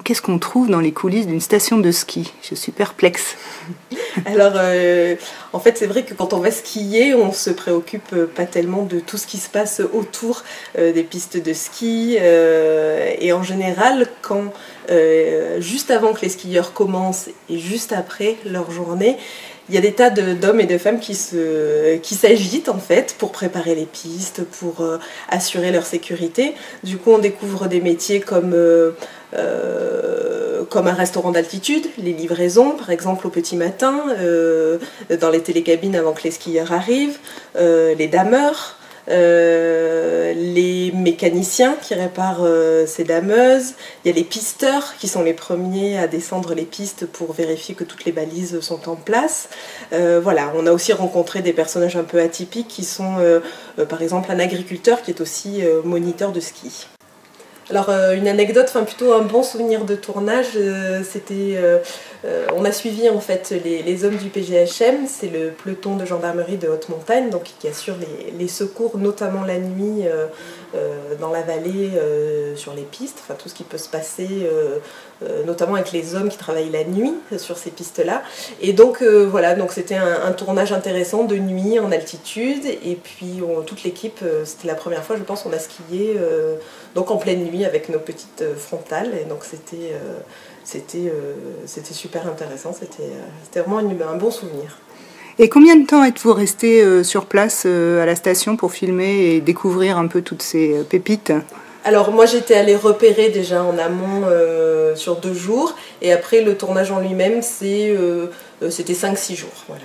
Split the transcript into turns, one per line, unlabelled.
Qu'est-ce qu'on trouve dans les coulisses d'une station de ski? Je suis perplexe.
Alors, en fait, c'est vrai que quand on va skier, on se préoccupe pas tellement de tout ce qui se passe autour des pistes de ski. Et en général, juste avant que les skieurs commencent et juste après leur journée, il y a des tas d'hommes et de femmes qui s'agitent en fait pour préparer les pistes, pour assurer leur sécurité. Du coup, on découvre des métiers comme un restaurant d'altitude, les livraisons par exemple au petit matin, dans les télécabines avant que les skieurs arrivent, les dameurs, les mécaniciens qui réparent ces dameuses, il y a les pisteurs qui sont les premiers à descendre les pistes pour vérifier que toutes les balises sont en place. Voilà, on a aussi rencontré des personnages un peu atypiques qui sont par exemple un agriculteur qui est aussi moniteur de ski. Alors une anecdote, enfin plutôt un bon souvenir de tournage, c'était, on a suivi en fait les hommes du PGHM, c'est le peloton de gendarmerie de haute montagne, donc qui assure les secours, notamment la nuit dans la vallée, sur les pistes, enfin tout ce qui peut se passer, notamment avec les hommes qui travaillent la nuit sur ces pistes-là. Et donc voilà, donc c'était un tournage intéressant de nuit en altitude, et puis toute l'équipe, c'était la première fois je pense on a skié donc en pleine nuit avec nos petites frontales, et donc c'était super intéressant, c'était vraiment un bon souvenir.
Et combien de temps êtes-vous resté sur place à la station pour filmer et découvrir un peu toutes ces pépites?
Alors moi j'étais allée repérer déjà en amont sur 2 jours, et après le tournage en lui-même c'était 5-6 jours. Voilà.